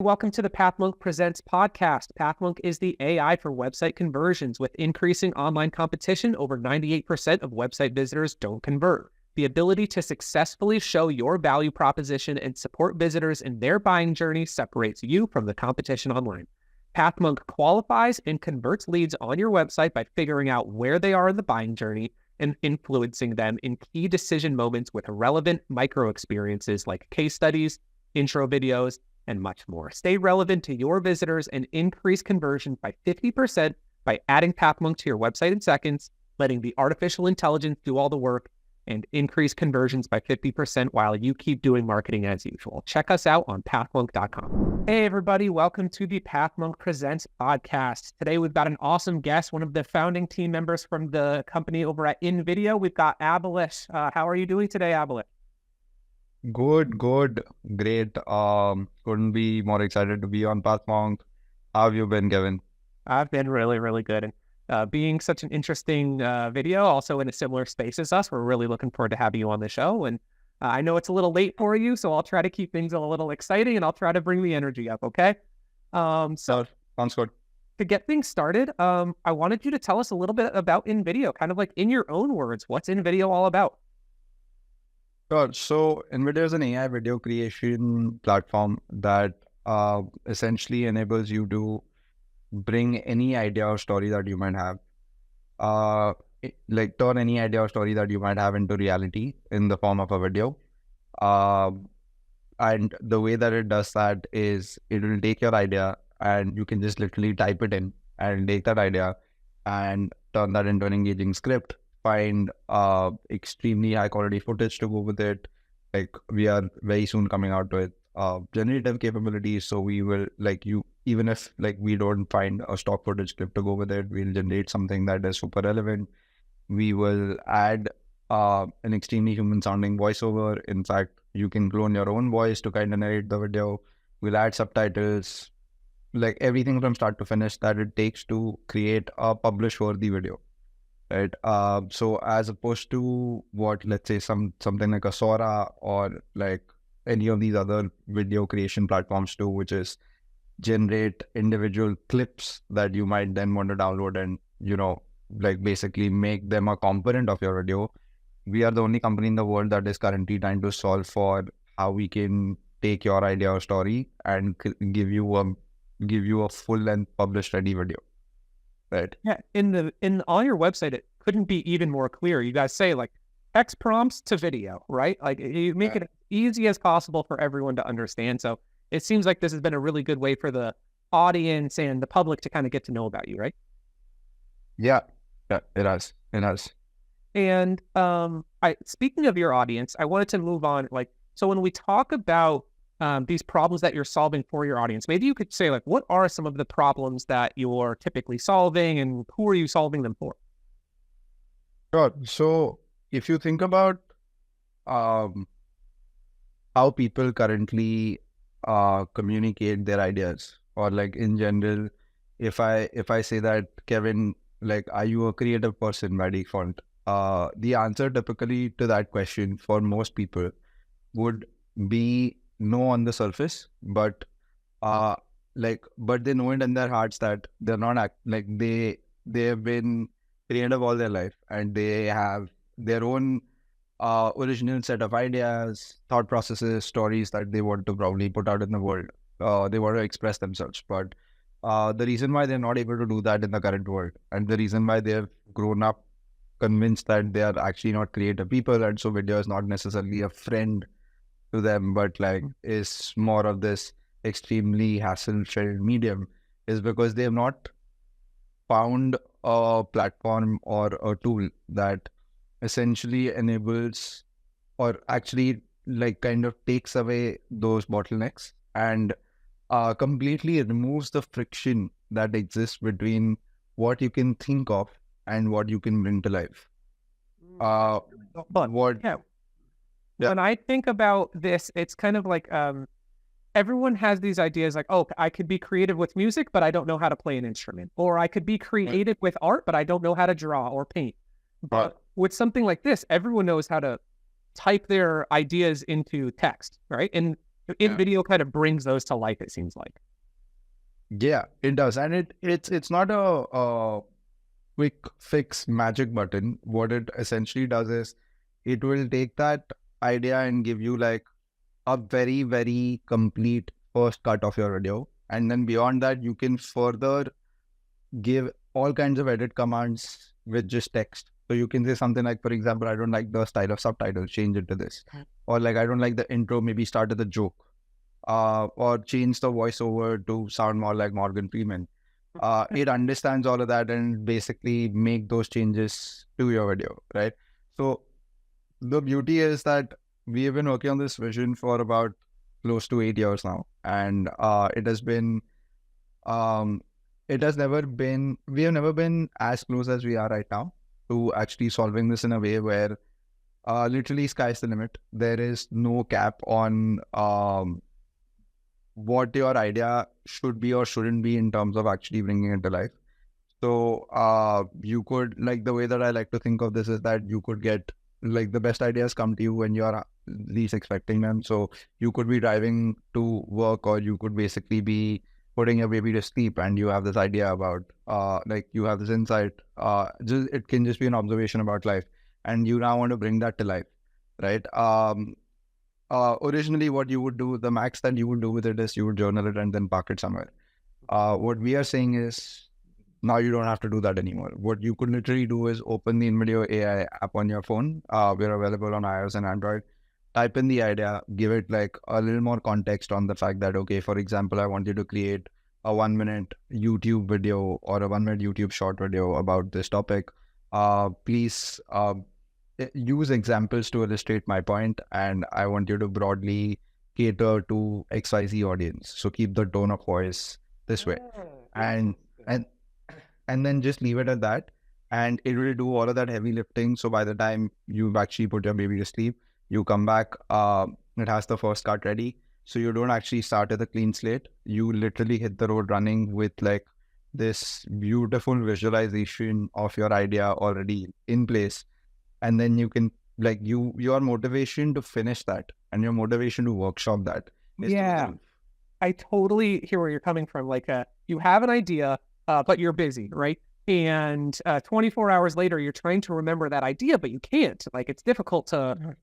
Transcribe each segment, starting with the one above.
Welcome to the PathMonk Presents podcast. PathMonk is the AI for website conversions. With increasing online competition, over 98% of website visitors don't convert. The ability to successfully show your value proposition and support visitors in their buying journey separates you from the competition online. PathMonk qualifies and converts leads on your website by figuring out where they are in the buying journey and influencing them in key decision moments with relevant micro experiences like case studies, intro videos, and much more. Stay relevant to your visitors and increase conversion by 50% by adding PathMonk to your website in seconds, letting the artificial intelligence do all the work, and increase conversions by 50% while you keep doing marketing as usual. Check us out on pathmonk.com. Hey, everybody. Welcome to the PathMonk Presents podcast. Today, we've got an awesome guest, one of the founding team members from the company over at InVideo. We've got Abhilash. How are you doing today, Abhilash? Good, great. Couldn't be more excited to be on PathMonk. How have you been, Kevin? I've been really good. And being such an interesting video, also in a similar space as us, we're really looking forward to having you on the show. And I know it's a little late for you, so I'll try to keep things a little exciting and I'll try to bring the energy up, okay? Sounds good. To get things started, I wanted you to tell us a little bit about InVideo, kind of like in your own words. What's InVideo all about? Sure. So InVideo is an AI video creation platform that essentially enables you to bring any idea or story that you might have, like turn any idea or story that you might have into reality in the form of a video. And the way that it does that is it will take your idea and you can just literally type it in and take that idea and turn that into an engaging script, find extremely high quality footage to go with it. Like we are very soon coming out with generative capabilities. So we will even if we don't find a stock footage clip to go with it, we'll generate something that is super relevant. We will add an extremely human sounding voiceover. In fact, you can clone your own voice to kind of narrate the video. We'll add subtitles, like everything from start to finish that it takes to create a publish worthy video. Right. So as opposed to what, let's say something like a Sora or like any of these other video creation platforms do, which is generate individual clips that you might then want to download and, basically make them a component of your video. We are the only company in the world that is currently trying to solve for how we can take your idea or story and give you a full length published ready video. Right. Yeah, on your website, it couldn't be even more clear. You guys say like text prompts to video, right? Like you make it as easy as possible for everyone to understand. So it seems like this has been a really good way for the audience and the public to kind of get to know about you, right? Yeah, it has. And speaking of your audience, I wanted to move on. So when we talk about these problems that you're solving for your audience, maybe you could say what are some of the problems that you're typically solving and who are you solving them for? Sure. So if you think about how people currently communicate their ideas, or in general, if I say that, Kevin, are you a creative person by default? The answer typically to that question for most people would be no on the surface, but but they know it in their hearts that they're not they have been creative all their life and they have their own original set of ideas, thought processes, stories that they want to probably put out in the world. They want to express themselves, but the reason why they're not able to do that in the current world, and the reason why they've grown up convinced that they are actually not creative people, and so video is not necessarily a friend to them, but is more of this extremely hassle-filled medium, is because they have not found a platform or a tool that essentially enables or actually kind of takes away those bottlenecks and completely removes the friction that exists between what you can think of and what you can bring to life. When I think about this, it's kind of like everyone has these ideas like, oh, I could be creative with music, but I don't know how to play an instrument. Or I could be creative with art, but I don't know how to draw or paint. But with something like this, everyone knows how to type their ideas into text, right? And InVideo kind of brings those to life, it seems like. Yeah, it does. And it's not a quick fix magic button. What it essentially does is it will take that idea and give you like a very, very complete first cut of your video. And then beyond that, you can further give all kinds of edit commands with just text. So you can say something like, for example, I don't like the style of subtitles, change it to this. Or like, I don't like the intro, maybe start with a joke. Or change the voiceover to sound more like Morgan Freeman. It understands all of that and basically make those changes to your video, right? So the beauty is that we have been working on this vision for about close to 8 years now. And um, we have never been as close as we are right now to actually solving this in a way where literally sky's the limit. There is no cap on what your idea should be or shouldn't be in terms of actually bringing it to life. So you could, like, the way that I like to think of this is that you could get, like, the best ideas come to you when you're least expecting them. So you could be driving to work, or you could basically be putting your baby to sleep and you have this idea about, like, you have this insight. It can just be an observation about life and you now want to bring that to life, right? Originally what you would do, the max that you would do with it is you would journal it and then park it somewhere. What we are saying is now you don't have to do that anymore. What you could literally do is open the InVideo AI app on your phone. We're available on iOS and Android. Type in the idea, give it like a little more context on the fact that, okay, for example, I want you to create a 1-minute YouTube video or a 1-minute YouTube short video about this topic. Please use examples to illustrate my point, and I want you to broadly cater to XYZ audience. So keep the tone of voice this way. And then just leave it at that, and it will do all of that heavy lifting. So by the time you've actually put your baby to sleep, you come back, it has the first cut ready. So you don't actually start with a clean slate. You literally hit the road running with like this beautiful visualization of your idea already in place. And then you can, like, your motivation to finish that and your motivation to workshop that. Yeah, I totally hear where you're coming from. Like, you have an idea, but you're busy, right? And 24 hours later, you're trying to remember that idea, but you can't. Like, it's difficult to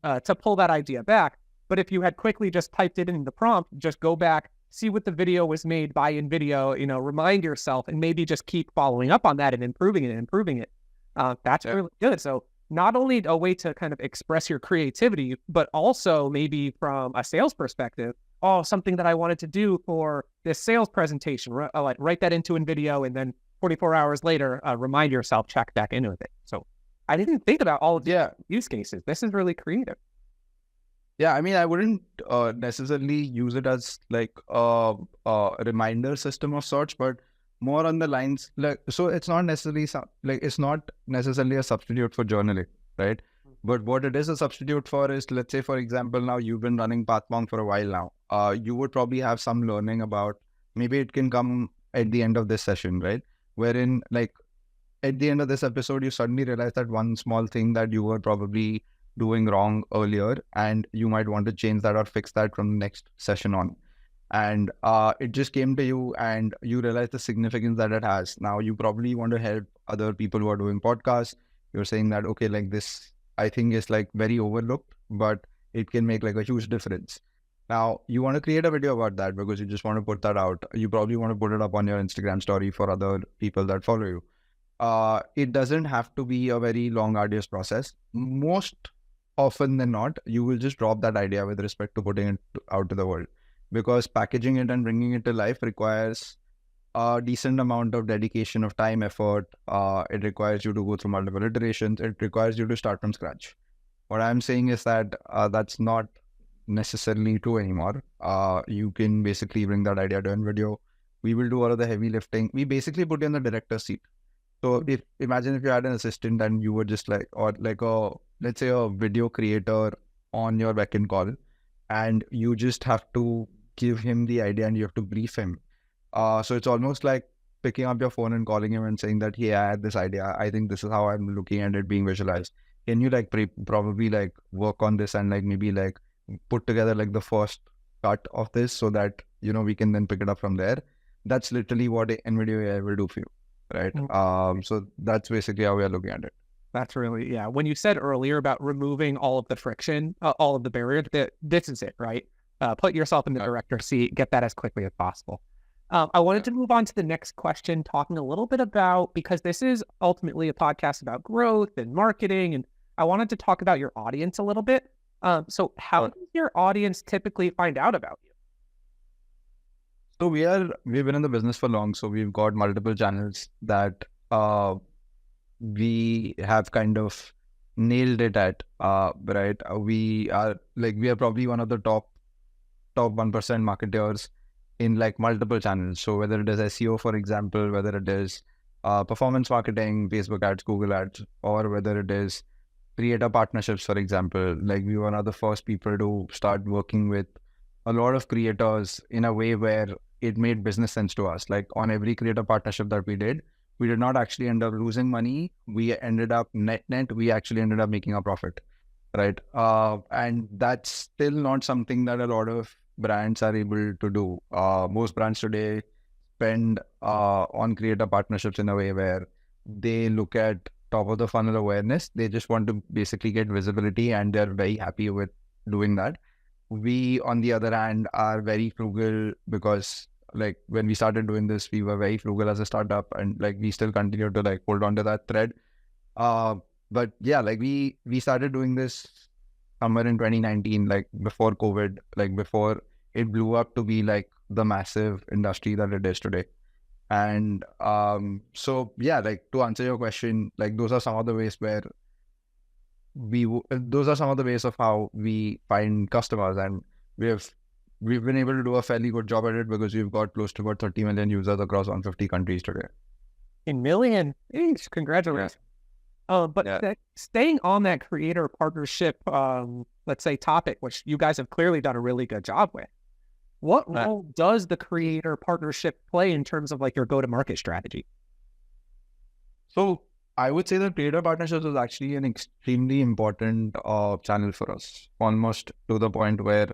pull that idea back. But if you had quickly just typed it in the prompt, just go back, see what the video was made by InVideo, remind yourself, and maybe just keep following up on that and improving it. That's really good. So not only a way to kind of express your creativity, but also maybe from a sales perspective, something that I wanted to do for this sales presentation, like write that into InVideo, and then 24 hours later, remind yourself, check back in with it. So I didn't think about all of the use cases. This is really creative. Yeah, I mean, I wouldn't necessarily use it as like a reminder system of sorts, but more on the lines, like, so it's not necessarily a substitute for journaling, right? But what it is a substitute for is, let's say, for example, now you've been running Pathmonk for a while now. You would probably have some learning about, maybe it can come at the end of this session, right? Wherein, like, at the end of this episode, you suddenly realize that one small thing that you were probably doing wrong earlier, and you might want to change that or fix that from the next session on. And it just came to you and you realize the significance that it has. Now you probably want to help other people who are doing podcasts. You're saying that, okay, like, this, I think, is like very overlooked, but it can make like a huge difference. Now you want to create a video about that because you just want to put that out. You probably want to put it up on your Instagram story for other people that follow you. It doesn't have to be a very long, arduous process. Most often than not, you will just drop that idea with respect to putting it out to the world, because packaging it and bringing it to life requires a decent amount of dedication of time, effort. It requires you to go through multiple iterations. It requires you to start from scratch. What I'm saying is that that's not necessarily true anymore. You can basically bring that idea to InVideo. We will do all of the heavy lifting. We basically put you in the director's seat. So imagine if you had an assistant and you were just like, or like let's say a video creator on your beck and call, and you just have to give him the idea and you have to brief him. So it's almost like picking up your phone and calling him and saying that, hey, I had this idea. I think this is how I'm looking at it being visualized. Can you like probably like work on this and like maybe like put together like the first cut of this so that, we can then pick it up from there. That's literally what InVideo AI will do for you, right? So that's basically how we are looking at it. That's really, yeah. When you said earlier about removing all of the friction, all of the barriers, this is it, right? Put yourself in the director's seat, get that as quickly as possible. I wanted to move on to the next question, talking a little bit about, because this is ultimately a podcast about growth and marketing, and I wanted to talk about your audience a little bit. So how does your audience typically find out about you? So we've been in the business for long, so we've got multiple channels that we have kind of nailed it at, right? We are probably one of the top 1% marketers in like multiple channels. So whether it is SEO, for example, whether it is performance marketing, Facebook ads, Google ads, or whether it is creator partnerships, for example, like we were one of the first people to start working with a lot of creators in a way where it made business sense to us. Like on every creator partnership that we did not actually end up losing money. We ended up we actually ended up making a profit, right? And that's still not something that a lot of brands are able to do. Most brands today spend on creator partnerships in a way where they look at top of the funnel awareness. They just want to basically get visibility, and they're very happy with doing that. We, on the other hand, are very frugal because like when we started doing this, we were very frugal as a startup, and like we still continue to like hold on to that thread. But yeah, like we started doing this somewhere in 2019, like before COVID, like before it blew up to be like the massive industry that it is today. And so yeah, like to answer your question, like those are some of the ways where those are some of the ways of how we find customers, and we've been able to do a fairly good job at it because we've got close to about 30 million users across 150 countries today. In million, congratulations. But staying on that creator partnership, let's say topic, which you guys have clearly done a really good job with. What role does the creator partnership play in terms of like your go-to-market strategy? So I would say that creator partnerships is actually an extremely important channel for us, almost to the point where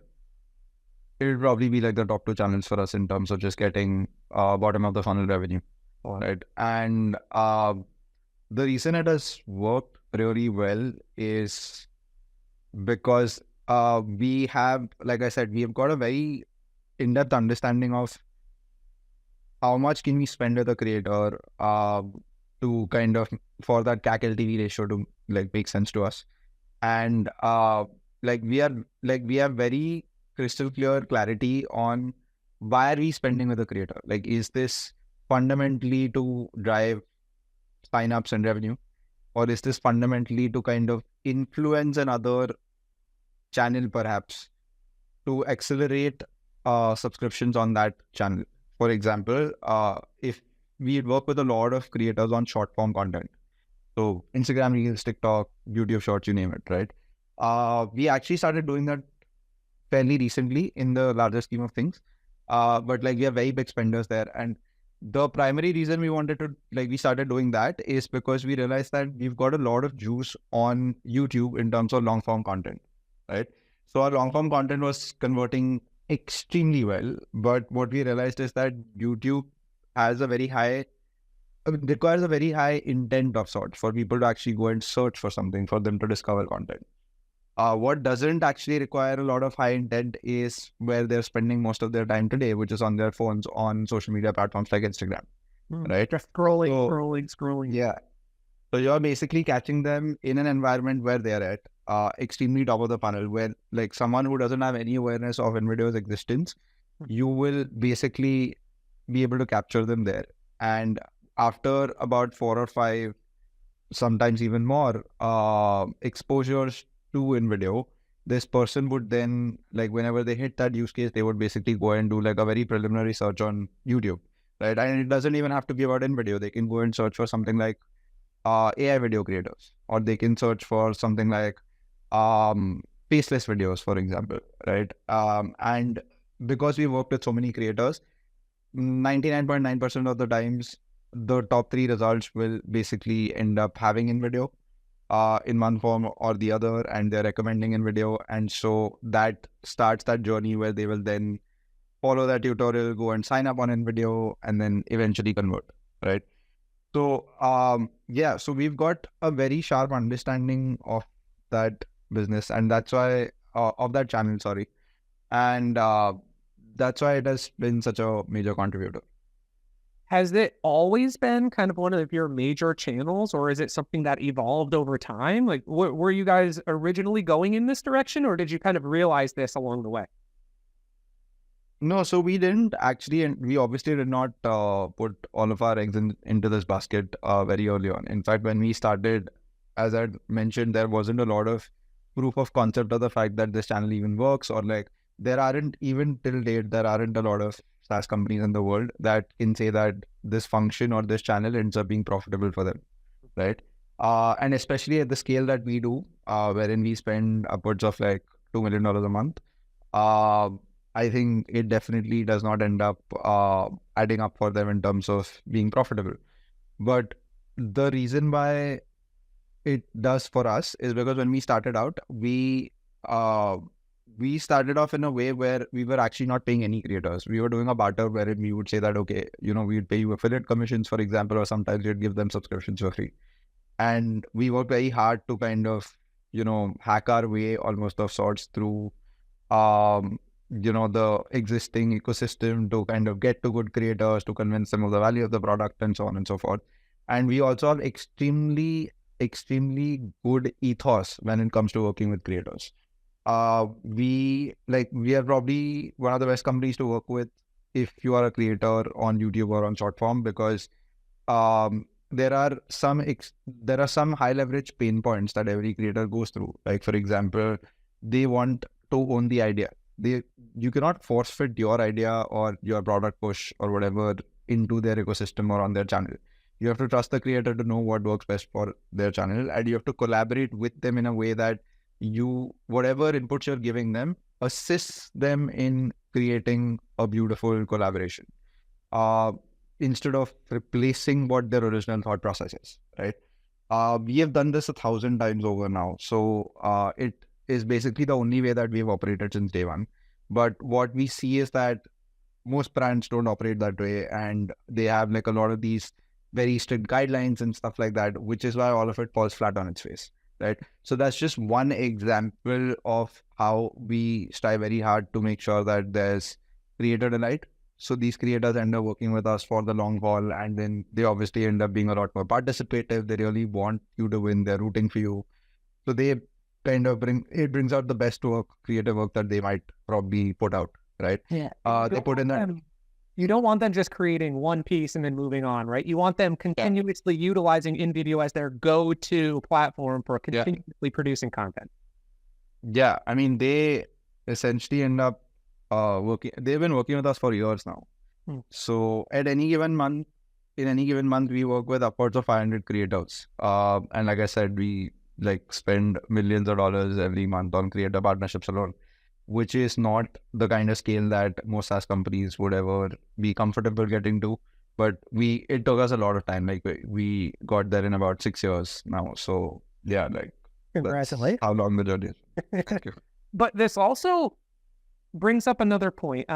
it would probably be like the top 2 channels for us in terms of just getting bottom of the funnel revenue, right? And the reason it has worked really well is because we have, like I said, we have got a very in-depth understanding of how much can we spend with a creator to kind of for that CAC LTV ratio to like make sense to us. And we have very crystal clear clarity on why are we spending with a creator? Like, is this fundamentally to drive signups and revenue, or is this fundamentally to kind of influence another channel perhaps to accelerate subscriptions on that channel? For example, if we work with a lot of creators on short form content, so Instagram Reels, TikTok, YouTube Shorts, you name it, right? We actually started doing that fairly recently in the larger scheme of things. But like we are very big spenders there. And the primary reason we started doing that is because we realized that we've got a lot of juice on YouTube in terms of long form content, right? So our long form content was converting extremely well. But what we realized is that YouTube has requires a very high intent of sorts for people to actually go and search for something, for them to discover content. What doesn't actually require a lot of high intent is where they're spending most of their time today, which is on their phones on social media platforms like Instagram, right? Just scrolling. Yeah. So you're basically catching them in an environment where they're at extremely top of the funnel, where like someone who doesn't have any awareness of InVideo's existence, you will basically be able to capture them there. And after about 4 or 5, sometimes even more exposures to InVideo, this person would then, like whenever they hit that use case, they would basically go and do like a very preliminary search on YouTube, right? And it doesn't even have to be about InVideo. They can go and search for something like AI video creators, or they can search for something like faceless videos, for example, right? And because we worked with so many creators, 99.9% of the times, the top 3 results will basically end up having InVideo. in one form or the other, and they're recommending InVideo. And so that starts that journey where they will then follow that tutorial, go and sign up on InVideo, and then eventually convert, right? So, yeah, so we've got a very sharp understanding of that business, and that's why, of that channel, sorry. And that's why it has been such a major contributor. Has it always been kind of one of your major channels, or is it something that evolved over time? Like, were you guys originally going in this direction, or did you kind of realize this along the way? No, so we didn't actually, and we obviously did not put all of our eggs into this basket very early on. In fact, when we started, as I mentioned, there wasn't a lot of proof of concept of the fact that this channel even works, or like there aren't, even till date, there aren't a lot of SaaS companies in the world that can say that this function or this channel ends up being profitable for them, right? And especially at the scale that we do, wherein we spend upwards of like $2 million a month. I think it definitely does not end up adding up for them in terms of being profitable. But the reason why it does for us is because when we started out, we started off in a way where we were actually not paying any creators. We were doing a barter wherein we would say that, okay, we'd pay you affiliate commissions, for example, or sometimes we'd give them subscriptions for free. And we worked very hard to kind of, hack our way almost of sorts through the existing ecosystem to kind of get to good creators, to convince them of the value of the product, and so on and so forth. And we also have extremely good ethos when it comes to working with creators. We are probably one of the best companies to work with if you are a creator on YouTube or on short form, because there are some high leverage pain points that every creator goes through. Like, for example, they want to own the idea. You cannot force fit your idea or your product push or whatever into their ecosystem or on their channel. You have to trust the creator to know what works best for their channel, and you have to collaborate with them in a way that whatever inputs you're giving them assists them in creating a beautiful collaboration, instead of replacing what their original thought process is, right? We have done this 1,000 times over now. So it is basically the only way that we've operated since day one. But what we see is that most brands don't operate that way, and they have like a lot of these very strict guidelines and stuff like that, which is why all of it falls flat on its face, right? So that's just one example of how we strive very hard to make sure that there's creator delight. So these creators end up working with us for the long haul, and then they obviously end up being a lot more participative. They really want you to win. They're rooting for you. So they kind of brings out the best work, creative work that they might probably put out, right? Yeah. They put in that. You don't want them just creating one piece and then moving on, right? You want them continuously utilizing InVideo as their go-to platform for continuously producing content. Yeah, I mean, they essentially end up working. They've been working with us for years now. So in any given month, we work with upwards of 500 creators. And like I said, we spend millions of dollars every month on creator partnerships alone, which is not the kind of scale that most SaaS companies would ever be comfortable getting to. But it took us a lot of time. We got there in about 6 years now. So yeah, Congratulations. How long the journey is. Thank you. But this also brings up another point,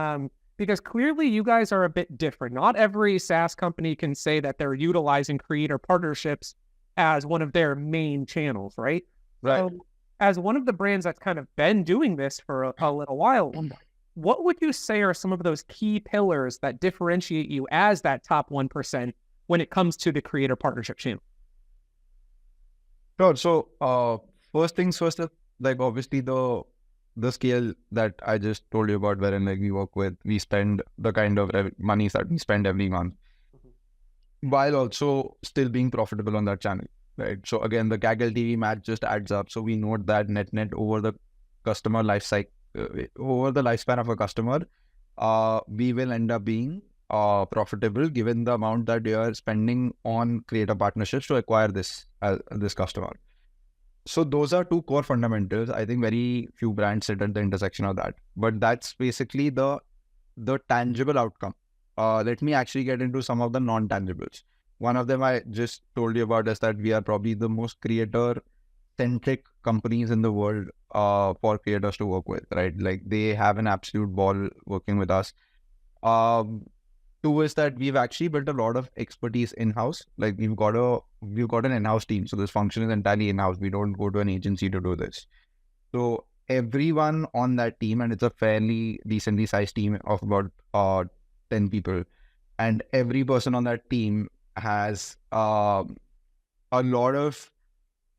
because clearly you guys are a bit different. Not every SaaS company can say that they're utilizing creator partnerships as one of their main channels, right? Right. So, as one of the brands that's kind of been doing this for a little while, what would you say are some of those key pillars that differentiate you as that top 1% when it comes to the creator partnership channel? Sure. So first things first, obviously the scale that I just told you about, wherein we spend the kind of money that we spend every month, while also still being profitable on that channel, right? So again, the CAC LTV math just adds up. So we note that net over the customer life cycle, over the lifespan of a customer, we will end up being profitable given the amount that they are spending on creator partnerships to acquire this customer. So those are two core fundamentals. I think very few brands sit at the intersection of that, but that's basically the tangible outcome. Let me actually get into some of the non-tangibles. One of them I just told you about is that we are probably the most creator centric companies in the world for creators to work with, right? Like they have an absolute ball working with us. Um, Two is that we've actually built a lot of expertise in-house. Like we've got an in-house team. So this function is entirely in-house. We don't go to an agency to do this. So everyone on that team, and it's a fairly decently sized team of about 10 people, and every person on that team has a lot of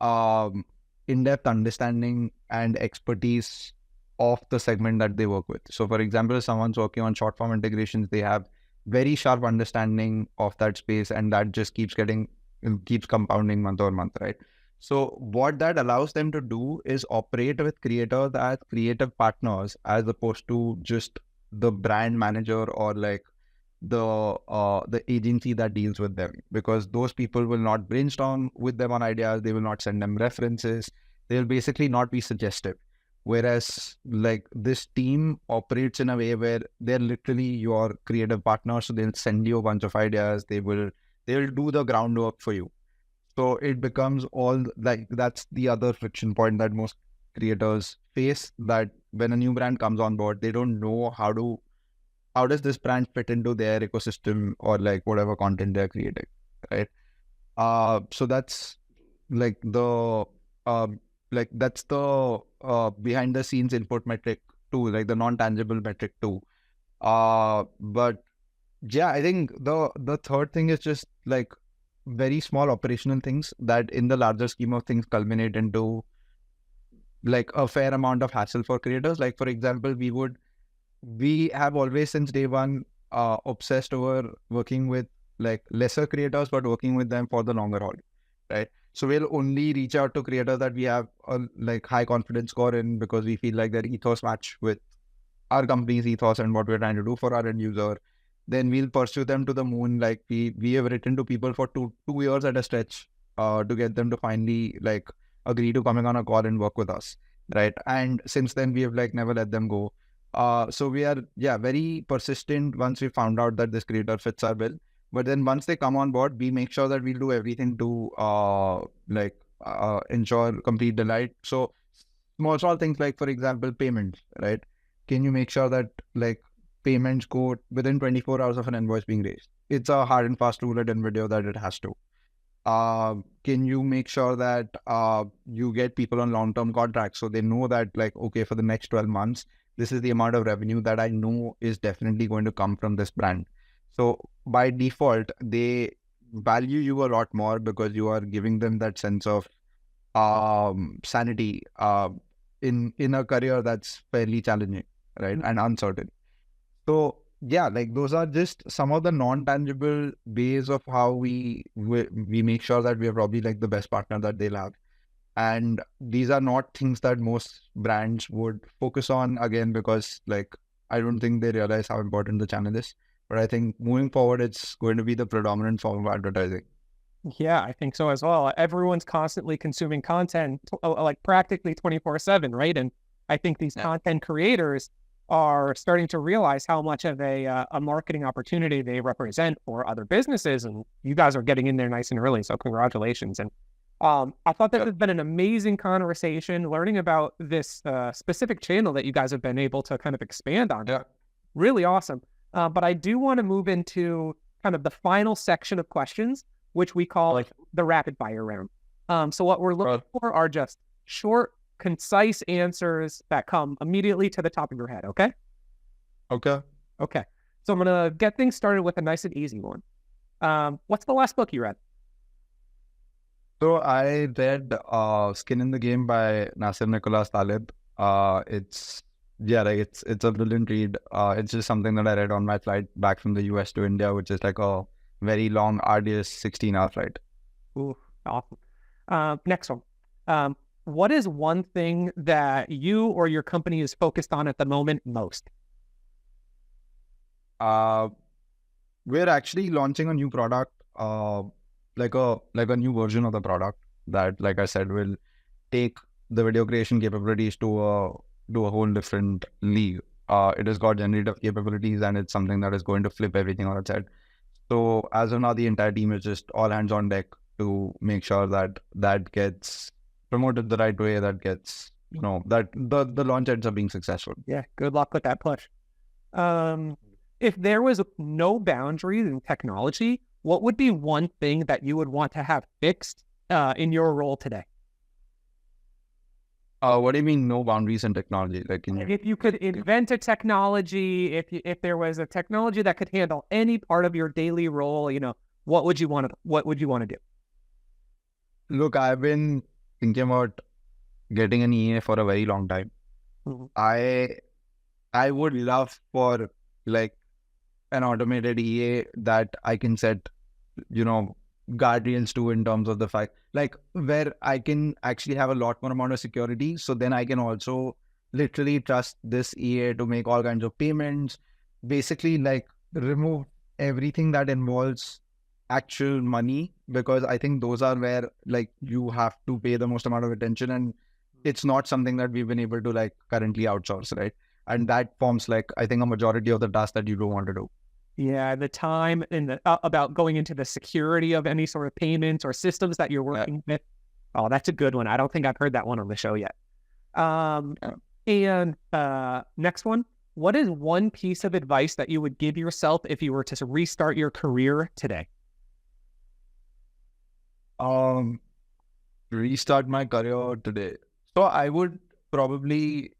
um, in-depth understanding and expertise of the segment that they work with. So for example, if someone's working on short form integrations, they have very sharp understanding of that space, and that just keeps compounding month over month, right? So what that allows them to do is operate with creators as creative partners, as opposed to just the brand manager or like the agency that deals with them, because those people will not brainstorm with them on ideas. They will not send them references. They'll basically not be suggestive. Whereas like this team operates in a way where they're literally your creative partner. So they'll send you a bunch of ideas. They'll do the groundwork for you. So it becomes all like, that's the other friction point that most creators face, that when a new brand comes on board, they don't know how does this brand fit into their ecosystem or like whatever content they're creating, right? So that's like the behind the scenes input metric too, like the non-tangible metric too. But yeah, I think the third thing is just like very small operational things that in the larger scheme of things culminate into like a fair amount of hassle for creators. Like for example, we have always since day one obsessed over working with like lesser creators, but working with them for the longer haul, right? So we'll only reach out to creators that we have a like high confidence score in, because we feel like their ethos match with our company's ethos and what we're trying to do for our end user. Then we'll pursue them to the moon. Like we have written to people for two years at a stretch to get them to finally like agree to coming on a call and work with us, right? And since then we have like never let them go. So we are very persistent once we found out that this creator fits our bill. But then once they come on board, we make sure that we'll do everything to ensure complete delight. So small things like, for example, payments, right? Can you make sure that like payments go within 24 hours of an invoice being raised? It's a hard and fast rule at InVideo that it has to. Can you make sure that you get people on long-term contracts so they know that like, okay, for the next 12 months, this is the amount of revenue that I know is definitely going to come from this brand. So by default, they value you a lot more because you are giving them that sense of sanity in a career that's fairly challenging, right? And uncertain. So yeah, like those are just some of the non-tangible ways of how we make sure that we are probably like the best partner that they'll have. And these are not things that most brands would focus on, again, because like I don't think they realize how important the channel is. But I think moving forward, it's going to be the predominant form of advertising. Yeah, I think so as well. Everyone's constantly consuming content, like practically 24/7, right? And I think these content creators are starting to realize how much of a marketing opportunity they represent for other businesses. And you guys are getting in there nice and early. So congratulations. And I thought that has been an amazing conversation, learning about this specific channel that you guys have been able to kind of expand on. Yeah. Really awesome. But I do want to move into kind of the final section of questions, which we call the rapid fire round. So what we're looking for are just short, concise answers that come immediately to the top of your head. Okay? Okay. Okay. So I'm going to get things started with a nice and easy one. What's the last book you read? So I read Skin in the Game by Nasser Nicholas Taleb. It's a brilliant read. It's just something that I read on my flight back from the US to India, which is like a very long, arduous 16-hour flight. Ooh, awesome. Next one. What is one thing that you or your company is focused on at the moment most? We're actually launching a new product, like a new version of the product that, like I said, will take the video creation capabilities to a whole different league. It has got generative capabilities, and it's something that is going to flip everything on its head. So as of now, the entire team is just all hands on deck to make sure that gets promoted the right way, that gets, that the launch ends up being successful. Yeah. Good luck with that push. If there was no boundaries in technology, what would be one thing that you would want to have fixed in your role today? What do you mean no boundaries in technology? Like if you could invent a technology, if there was a technology that could handle any part of your daily role, what would you want to do? Look, I've been thinking about getting an EA for a very long time. I would love for like an automated EA that I can set, guardrails to, in terms of the fact, like where I can actually have a lot more amount of security. So then I can also literally trust this EA to make all kinds of payments, basically like remove everything that involves actual money, because I think those are where like you have to pay the most amount of attention, and it's not something that we've been able to like currently outsource, right? And that forms like, I think, a majority of the tasks that you don't want to do. Yeah, the time and about going into the security of any sort of payments or systems that you're working with. Oh, that's a good one. I don't think I've heard that one on the show yet. And next one, what is one piece of advice that you would give yourself if you were to restart your career today? Restart my career today. So I would probably,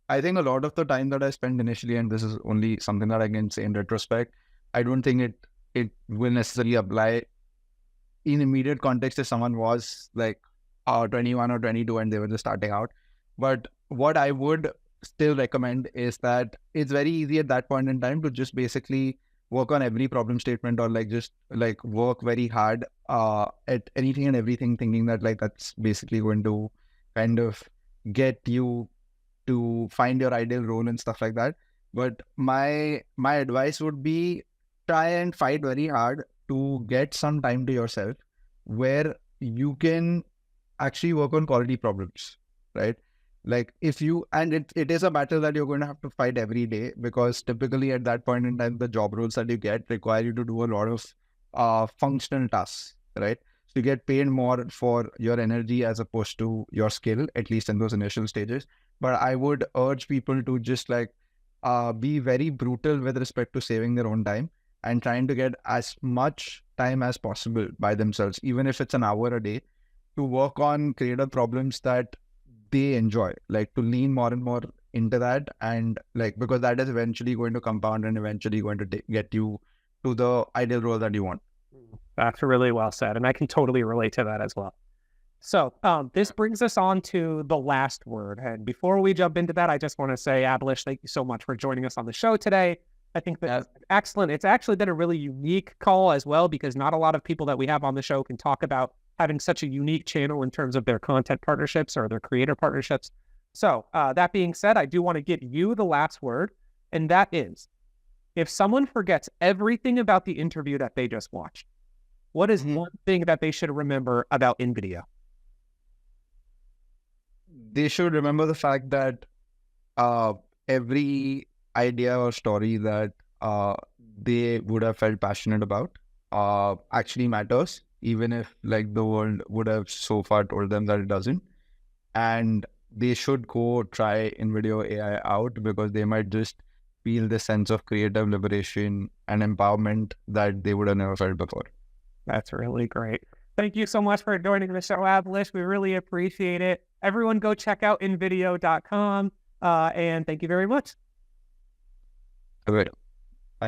I think a lot of the time that I spent initially, and this is only something that I can say in retrospect, I don't think it will necessarily apply in immediate context if someone was like 21 or 22 and they were just starting out. But what I would still recommend is that it's very easy at that point in time to just basically work on every problem statement, or like just like work very hard at anything and everything, thinking that like that's basically going to kind of get you to find your ideal role and stuff like that. But my advice would be, try and fight very hard to get some time to yourself where you can actually work on quality problems, right? Like if you, and it is a battle that you're going to have to fight every day, because typically at that point in time, the job roles that you get require you to do a lot of functional tasks, right? So you get paid more for your energy as opposed to your skill, at least in those initial stages. But I would urge people to just like be very brutal with respect to saving their own time and trying to get as much time as possible by themselves, even if it's an hour a day, to work on creative problems that they enjoy, like to lean more and more into that. And like, because that is eventually going to compound and eventually going to get you to the ideal role that you want. That's really well said. And I can totally relate to that as well. So this brings us on to the last word. And before we jump into that, I just want to say, Abhilash, thank you so much for joining us on the show today. I think that's excellent. It's actually been a really unique call as well, because not a lot of people that we have on the show can talk about having such a unique channel in terms of their content partnerships or their creator partnerships. So that being said, I do want to give you the last word, and that is, if someone forgets everything about the interview that they just watched, what is one thing that they should remember about InVideo? They should remember the fact that every idea or story that they would have felt passionate about actually matters, even if like the world would have so far told them that it doesn't. And they should go try InVideo AI out, because they might just feel the sense of creative liberation and empowerment that they would have never felt before. That's really great. Thank you so much for joining the show, Abhilash. We really appreciate it. Everyone go check out InVideo.com, and thank you very much. All right.